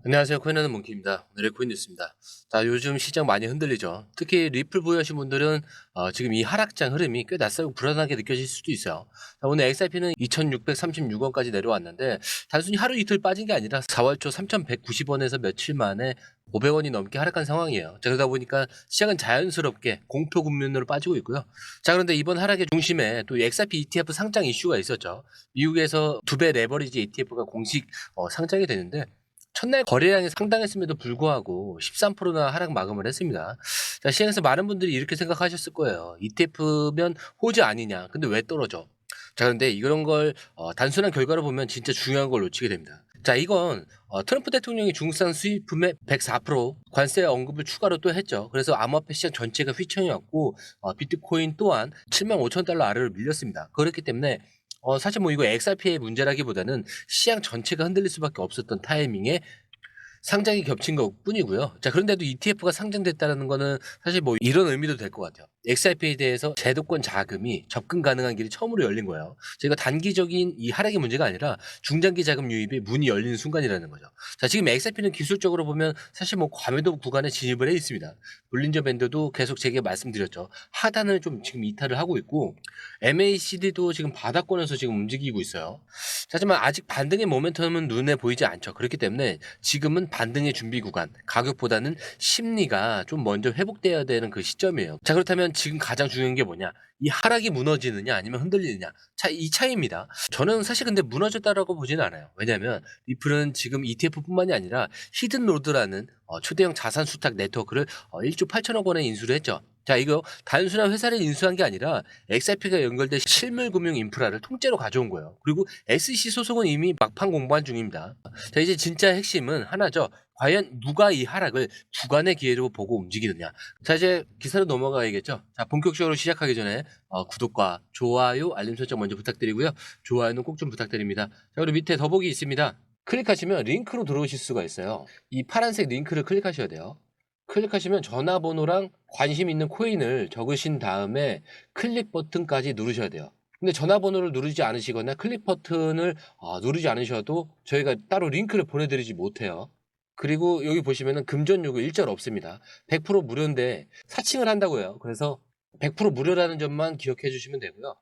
안녕하세요. 코인하는 몽키입니다. 오늘의 코인 뉴스입니다. 자, 요즘 시장 많이 흔들리죠. 특히 리플 보유하신 분들은 지금 이 하락장 흐름이 꽤 낯설고 불안하게 느껴질 수도 있어요. 자, 오늘 XRP는 2,636원까지 내려왔는데 단순히 하루 이틀 빠진 게 아니라 4월 초 3,190원에서 며칠 만에 500원이 넘게 하락한 상황이에요. 자, 그러다 보니까 시장은 자연스럽게 공표 국면으로 빠지고 있고요. 자, 그런데 이번 하락의 중심에 또 XRP ETF 상장 이슈가 있었죠. 미국에서 2배 레버리지 ETF가 공식 상장이 되는데 첫날 거래량이 상당했음에도 불구하고 13%나 하락 마감을 했습니다. 자, 시장에서 많은 분들이 이렇게 생각하셨을 거예요. ETF면 호재 아니냐. 근데 왜 떨어져? 자, 그런데 이런 걸 단순한 결과로 보면 진짜 중요한 걸 놓치게 됩니다. 자, 이건 트럼프 대통령이 중국산 수입품에 104% 관세 언급을 추가로 또 했죠. 그래서 암호화폐 시장 전체가 휘청이었고 비트코인 또한 7만 5천 달러 아래로 밀렸습니다. 그렇기 때문에 사실 뭐 이거 XRP의 문제라기보다는 시장 전체가 흔들릴 수밖에 없었던 타이밍에 상장이 겹친 것뿐이고요. 자, 그런데도 ETF가 상장됐다는 거는 사실 뭐 이런 의미도 될 것 같아요. XRP에 대해서 제도권 자금이 접근 가능한 길이 처음으로 열린 거예요. 저희가 단기적인 이 하락의 문제가 아니라 중장기 자금 유입의 문이 열리는 순간이라는 거죠. 자, 지금 XRP는 기술적으로 보면 사실 뭐 과매도 구간에 진입을 해 있습니다. 볼린저 밴드도 계속 제게 말씀드렸죠. 하단을 좀 지금 이탈을 하고 있고 MACD도 지금 바닥권에서 지금 움직이고 있어요. 하지만 아직 반등의 모멘텀은 눈에 보이지 않죠. 그렇기 때문에 지금은 반등의 준비 구간, 가격보다는 심리가 좀 먼저 회복돼야 되는 그 시점이에요. 자, 그렇다면 지금 가장 중요한 게 뭐냐? 이 하락이 무너지느냐 아니면 흔들리느냐. 이 차이입니다. 저는 사실 근데 무너졌다라고 보지는 않아요. 왜냐하면 리플은 지금 ETF뿐만이 아니라 히든 로드라는 초대형 자산 수탁 네트워크를 1조 8천억 원에 인수를 했죠. 자, 이거 단순한 회사를 인수한 게 아니라 XRP가 연결된 실물 금융 인프라를 통째로 가져온 거예요. 그리고 SEC 소송은 이미 막판 공부한 중입니다. 자, 이제 진짜 핵심은 하나죠. 과연 누가 이 하락을 주간의 기회로 보고 움직이느냐. 자, 이제 기사로 넘어가야겠죠. 자, 본격적으로 시작하기 전에 구독과 좋아요, 알림 설정 먼저 부탁드리고요. 좋아요는 꼭 좀 부탁드립니다. 자, 그리고 밑에 더보기 있습니다. 클릭하시면 링크로 들어오실 수가 있어요. 이 파란색 링크를 클릭하셔야 돼요. 클릭하시면 전화번호랑 관심 있는 코인을 적으신 다음에 클릭 버튼까지 누르셔야 돼요. 근데 전화번호를 누르지 않으시거나 클릭 버튼을 누르지 않으셔도 저희가 따로 링크를 보내드리지 못해요. 그리고 여기 보시면은 금전 요구 일절 없습니다. 100% 무료인데 사칭을 한다고요. 그래서 100% 무료라는 점만 기억해 주시면 되고요.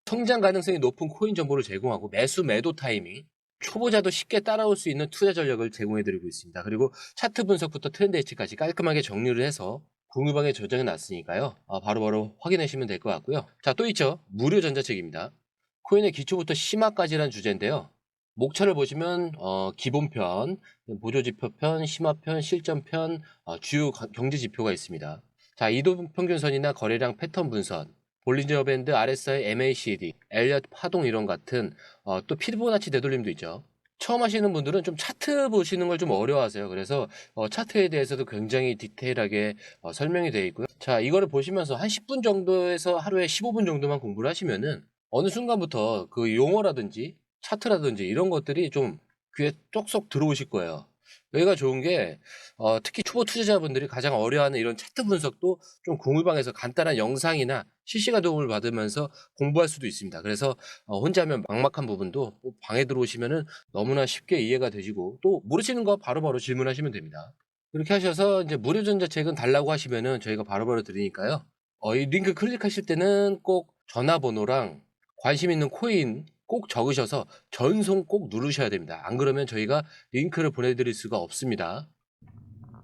성장 가능성이 높은 코인 정보를 제공하고 매수 매도 타이밍, 초보자도 쉽게 따라올 수 있는 투자 전략을 제공해 드리고 있습니다. 그리고 차트 분석부터 트렌드 예측까지 깔끔하게 정리를 해서 공유방에 저장해 놨으니까요. 바로바로 확인하시면 될 것 같고요. 자, 또 있죠. 무료 전자책입니다. 코인의 기초부터 심화까지라는 주제인데요. 목차를 보시면 기본편, 보조지표편, 심화편, 실전편, 주요 경제 지표가 있습니다. 자, 이동평균선이나 거래량 패턴 분선, 볼린저 밴드, RSI, MACD, 엘리엇 파동 이론 같은 또 피보나치 되돌림도 있죠. 처음 하시는 분들은 좀 차트 보시는 걸 좀 어려워하세요. 그래서 차트에 대해서도 굉장히 디테일하게 설명이 되어 있고요. 자, 이거를 보시면서 한 10분 정도에서 하루에 15분 정도만 공부를 하시면은 어느 순간부터 그 용어라든지 차트라든지 이런 것들이 좀 귀에 쏙쏙 들어오실 거예요. 여기가 좋은 게 특히 초보 투자자분들이 가장 어려워하는 이런 차트 분석도 좀 공유방에서 간단한 영상이나 실시간 도움을 받으면서 공부할 수도 있습니다. 그래서 혼자 하면 막막한 부분도 방에 들어오시면은 너무나 쉽게 이해가 되시고 또 모르시는 거 바로바로 질문하시면 됩니다. 이렇게 하셔서 이제 무료 전자책은 달라고 하시면은 저희가 바로바로 드리니까요. 이 링크 클릭하실 때는 꼭 전화번호랑 관심 있는 코인 꼭 적으셔서 전송 꼭 누르셔야 됩니다. 안 그러면 저희가 링크를 보내드릴 수가 없습니다.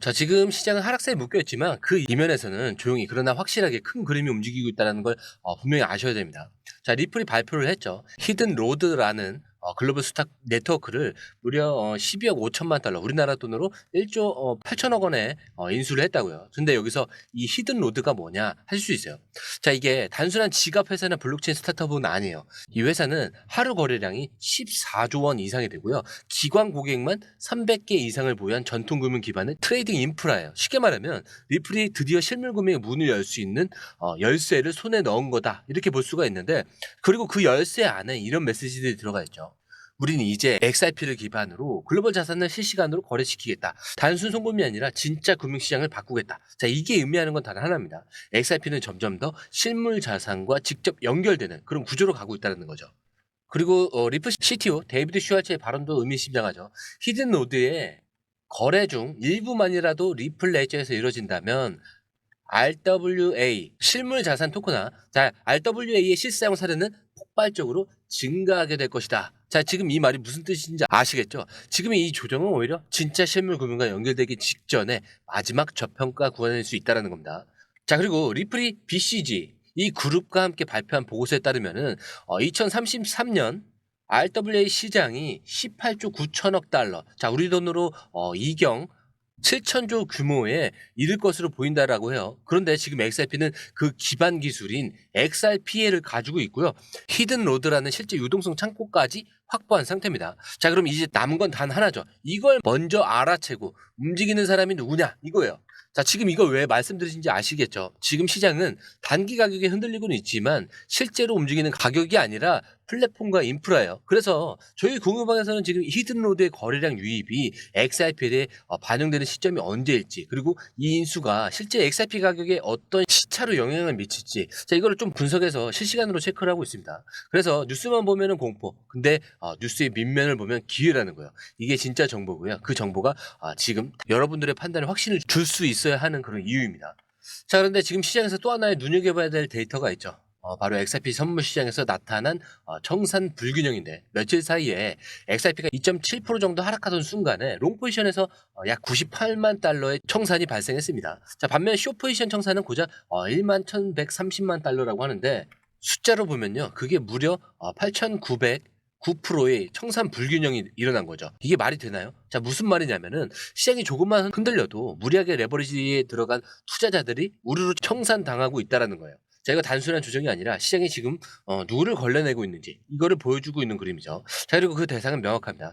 자, 지금 시장은 하락세에 묶여 있지만 그 이면에서는 조용히 그러나 확실하게 큰 그림이 움직이고 있다는 걸 분명히 아셔야 됩니다. 자, 리플이 발표를 했죠. 히든 로드라는 글로벌 수탁 네트워크를 무려 12억 5천만 달러, 우리나라 돈으로 1조 8천억 원에 인수를 했다고요. 근데 여기서 이 히든 로드가 뭐냐 하실 수 있어요. 자, 이게 단순한 지갑 회사나 블록체인 스타트업은 아니에요. 이 회사는 하루 거래량이 14조 원 이상이 되고요. 기관 고객만 300개 이상을 보유한 전통금융 기반의 트레이딩 인프라예요. 쉽게 말하면 리플이 드디어 실물금융의 문을 열 수 있는 열쇠를 손에 넣은 거다. 이렇게 볼 수가 있는데 그리고 그 열쇠 안에 이런 메시지들이 들어가 있죠. 우리는 이제 XRP를 기반으로 글로벌 자산을 실시간으로 거래시키겠다. 단순 송금이 아니라 진짜 금융시장을 바꾸겠다. 자, 이게 의미하는 건 단 하나입니다. XRP는 점점 더 실물 자산과 직접 연결되는 그런 구조로 가고 있다는 거죠. 그리고 리플 CTO 데이비드 슈왈츠의 발언도 의미심장하죠. 히든 로드에 거래 중 일부만이라도 리플 레저에서 이루어진다면 RWA 실물 자산 토크나 자 RWA의 실사용 사례는 폭발적으로 증가하게 될 것이다. 자 지금 이 말이 무슨 뜻인지 아시겠죠? 지금 이 조정은 오히려 진짜 실물 금융과 연결되기 직전에 마지막 저평가 구간일 수 있다는 겁니다. 자 그리고 리플이 BCG 이 그룹과 함께 발표한 보고서에 따르면은 2033년 RWA 시장이 18조 9천억 달러 자 우리 돈으로 이경 7천조 규모에 이를 것으로 보인다라고 해요. 그런데 지금 XRP는 그 기반 기술인 XRPA를 가지고 있고요. 히든 로드라는 실제 유동성 창고까지 확보한 상태입니다. 자, 그럼 이제 남은 건 단 하나죠. 이걸 먼저 알아채고 움직이는 사람이 누구냐? 이거예요. 자, 지금 이걸 왜 말씀드리신지 아시겠죠? 지금 시장은 단기 가격에 흔들리고는 있지만 실제로 움직이는 가격이 아니라 플랫폼과 인프라예요. 그래서 저희 공유방에서는 지금 히든로드의 거래량 유입이 XRP에 반영되는 시점이 언제일지 그리고 이 인수가 실제 XRP 가격에 어떤 시차로 영향을 미칠지 자 이거를 좀 분석해서 실시간으로 체크를 하고 있습니다. 그래서 뉴스만 보면은 공포 근데 뉴스의 밑면을 보면 기회라는 거예요. 이게 진짜 정보고요. 그 정보가 지금 여러분들의 판단에 확신을 줄 수 있어야 하는 그런 이유입니다. 자 그런데 지금 시장에서 또 하나의 눈여겨봐야 될 데이터가 있죠. 바로 XRP 선물 시장에서 나타난 청산 불균형인데 며칠 사이에 XRP가 2.7% 정도 하락하던 순간에 롱 포지션에서 약 98만 달러의 청산이 발생했습니다. 자 반면 숏 포지션 청산은 고작 1만 1,130만 달러라고 하는데 숫자로 보면요 그게 무려 8,909%의 청산 불균형이 일어난 거죠. 이게 말이 되나요? 자 무슨 말이냐면은 시장이 조금만 흔들려도 무리하게 레버리지에 들어간 투자자들이 우르르 청산당하고 있다는 거예요. 자 이거 단순한 조정이 아니라 시장이 지금 누구를 걸러내고 있는지 이거를 보여주고 있는 그림이죠. 자 그리고 그 대상은 명확합니다.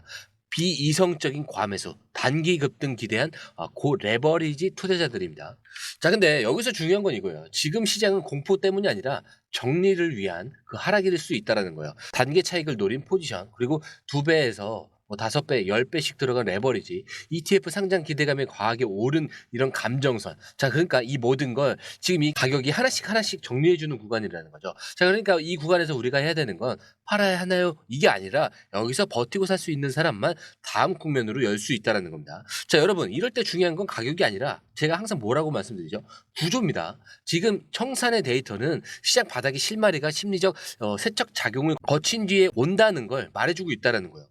비이성적인 과매수, 단기 급등 기대한 고 레버리지 투자자들입니다. 자 근데 여기서 중요한 건 이거예요. 지금 시장은 공포 때문이 아니라 정리를 위한 그 하락일 수 있다는 거예요. 단계 차익을 노린 포지션 그리고 2배에서 5배, 10배씩 들어간 레버리지, ETF 상장 기대감에 과하게 오른 이런 감정선. 자, 그러니까 이 모든 걸 지금 이 가격이 하나씩 정리해주는 구간이라는 거죠. 자, 그러니까 이 구간에서 우리가 해야 되는 건 팔아야 하나요? 이게 아니라 여기서 버티고 살 수 있는 사람만 다음 국면으로 열 수 있다는 겁니다. 자, 여러분, 이럴 때 중요한 건 가격이 아니라 제가 항상 뭐라고 말씀드리죠? 구조입니다. 지금 청산의 데이터는 시장 바닥의 실마리가 심리적 세척 작용을 거친 뒤에 온다는 걸 말해주고 있다는 거예요.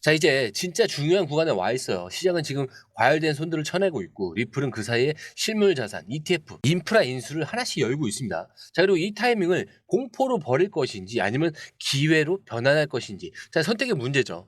자 이제 진짜 중요한 구간에 와 있어요. 시장은 지금 과열된 손들을 쳐내고 있고 리플은 그 사이에 실물 자산, ETF, 인프라 인수를 하나씩 열고 있습니다. 자 그리고 이 타이밍을 공포로 버릴 것인지 아니면 기회로 변환할 것인지 자 선택의 문제죠.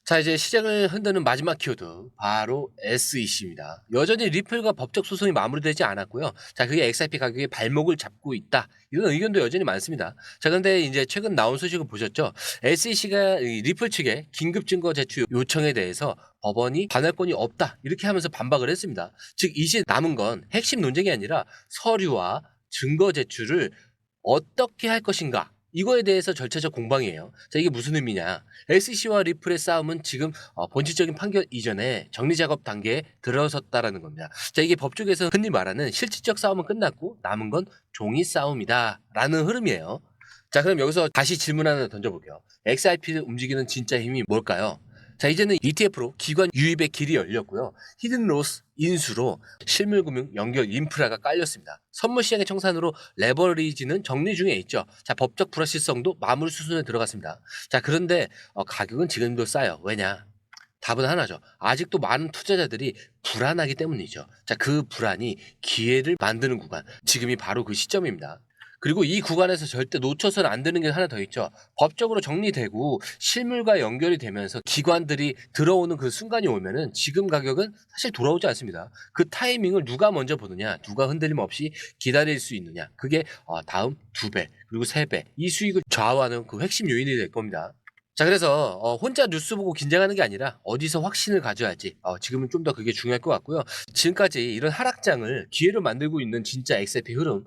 자 이제 시장을 흔드는 마지막 키워드 바로 SEC입니다. 여전히 리플과 법적 소송이 마무리되지 않았고요. 자 그게 XRP 가격의 발목을 잡고 있다. 이런 의견도 여전히 많습니다. 자 그런데 이제 최근 나온 소식을 보셨죠? SEC가 리플 측의 긴급 증거 제출 요청에 대해서 법원이 관할권이 없다 이렇게 하면서 반박을 했습니다. 즉 이제 남은 건 핵심 논쟁이 아니라 서류와 증거 제출을 어떻게 할 것인가 이거에 대해서 절차적 공방이에요. 자 이게 무슨 의미냐? SEC와 리플의 싸움은 지금 본질적인 판결 이전에 정리 작업 단계에 들어섰다라는 겁니다. 자 이게 법조계에서 흔히 말하는 실질적 싸움은 끝났고 남은 건 종이 싸움이다라는 흐름이에요. 자 그럼 여기서 다시 질문 하나 던져볼게요. XRP를 움직이는 진짜 힘이 뭘까요? 자 이제는 ETF로 기관 유입의 길이 열렸고요. 히든로스 인수로 실물금융 연결 인프라가 깔렸습니다. 선물 시장의 청산으로 레버리지는 정리 중에 있죠. 자 법적 불확실성도 마무리 수순에 들어갔습니다. 자 그런데 가격은 지금도 싸요. 왜냐? 답은 하나죠. 아직도 많은 투자자들이 불안하기 때문이죠. 자 그 불안이 기회를 만드는 구간 지금이 바로 그 시점입니다. 그리고 이 구간에서 절대 놓쳐서는 안 되는 게 하나 더 있죠. 법적으로 정리되고 실물과 연결이 되면서 기관들이 들어오는 그 순간이 오면은 지금 가격은 사실 돌아오지 않습니다. 그 타이밍을 누가 먼저 보느냐, 누가 흔들림 없이 기다릴 수 있느냐. 그게 다음 2배 그리고 3배 이 수익을 좌우하는 그 핵심 요인이 될 겁니다. 자 그래서 혼자 뉴스 보고 긴장하는 게 아니라 어디서 확신을 가져야 할지 지금은 좀 더 그게 중요할 것 같고요. 지금까지 이런 하락장을 기회로 만들고 있는 진짜 XRP 흐름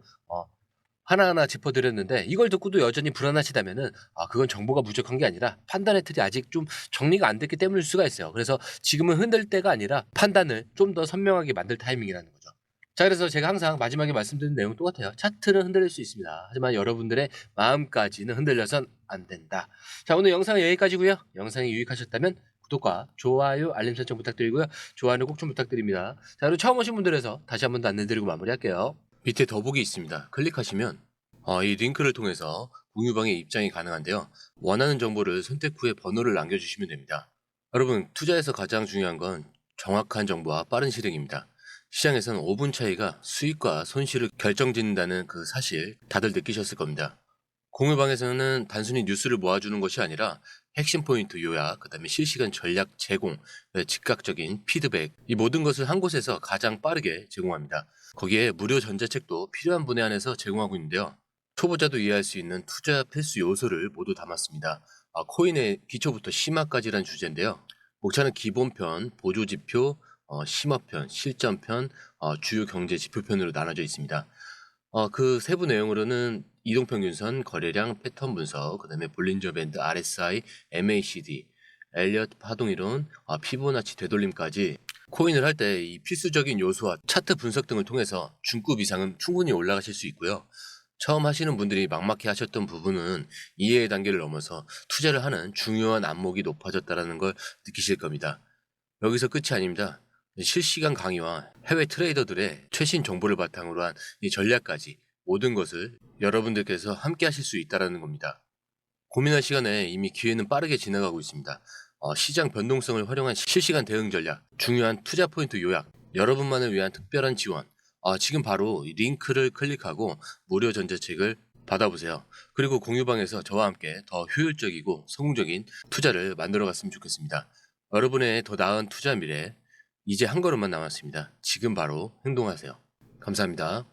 하나하나 짚어드렸는데 이걸 듣고도 여전히 불안하시다면은 그건 정보가 부족한 게 아니라 판단의 틀이 아직 좀 정리가 안 됐기 때문일 수가 있어요. 그래서 지금은 흔들 때가 아니라 판단을 좀 더 선명하게 만들 타이밍이라는 거죠. 자 그래서 제가 항상 마지막에 말씀드린 내용 똑같아요. 차트는 흔들릴 수 있습니다. 하지만 여러분들의 마음까지는 흔들려선 안 된다. 자 오늘 영상은 여기까지고요. 영상이 유익하셨다면 구독과 좋아요, 알림 설정 부탁드리고요. 좋아요는 꼭 좀 부탁드립니다. 자, 그리고 처음 오신 분들에서 다시 한 번 더 안내드리고 마무리할게요. 밑에 더보기 있습니다. 클릭하시면 이 링크를 통해서 공유방에 입장이 가능한데요. 원하는 정보를 선택 후에 번호를 남겨주시면 됩니다. 여러분, 투자에서 가장 중요한 건 정확한 정보와 빠른 실행입니다. 시장에서는 5분 차이가 수익과 손실을 결정짓는다는 그 사실 다들 느끼셨을 겁니다. 공유방에서는 단순히 뉴스를 모아주는 것이 아니라 핵심 포인트 요약, 그 다음에 실시간 전략 제공, 즉각적인 피드백, 이 모든 것을 한 곳에서 가장 빠르게 제공합니다. 거기에 무료 전자책도 필요한 분에 한해서 제공하고 있는데요. 초보자도 이해할 수 있는 투자 필수 요소를 모두 담았습니다. 코인의 기초부터 심화까지란 주제인데요. 목차는 기본편, 보조지표, 심화편, 실전편, 주요 경제 지표편으로 나눠져 있습니다. 그 세부 내용으로는 이동평균선, 거래량, 패턴 분석, 그 다음에 볼린저 밴드, RSI, MACD, 엘리엇 파동이론, 피보나치 되돌림까지 코인을 할 때 이 필수적인 요소와 차트 분석 등을 통해서 중급 이상은 충분히 올라가실 수 있고요. 처음 하시는 분들이 막막해 하셨던 부분은 이해의 단계를 넘어서 투자를 하는 중요한 안목이 높아졌다는 걸 느끼실 겁니다. 여기서 끝이 아닙니다. 실시간 강의와 해외 트레이더들의 최신 정보를 바탕으로 한 이 전략까지 모든 것을 여러분들께서 함께 하실 수 있다는 겁니다. 고민할 시간에 이미 기회는 빠르게 지나가고 있습니다. 시장 변동성을 활용한 실시간 대응 전략, 중요한 투자 포인트 요약, 여러분만을 위한 특별한 지원. 지금 바로 이 링크를 클릭하고 무료 전자책을 받아보세요. 그리고 공유방에서 저와 함께 더 효율적이고 성공적인 투자를 만들어 갔으면 좋겠습니다. 여러분의 더 나은 투자 미래, 이제 한 걸음만 남았습니다. 지금 바로 행동하세요. 감사합니다.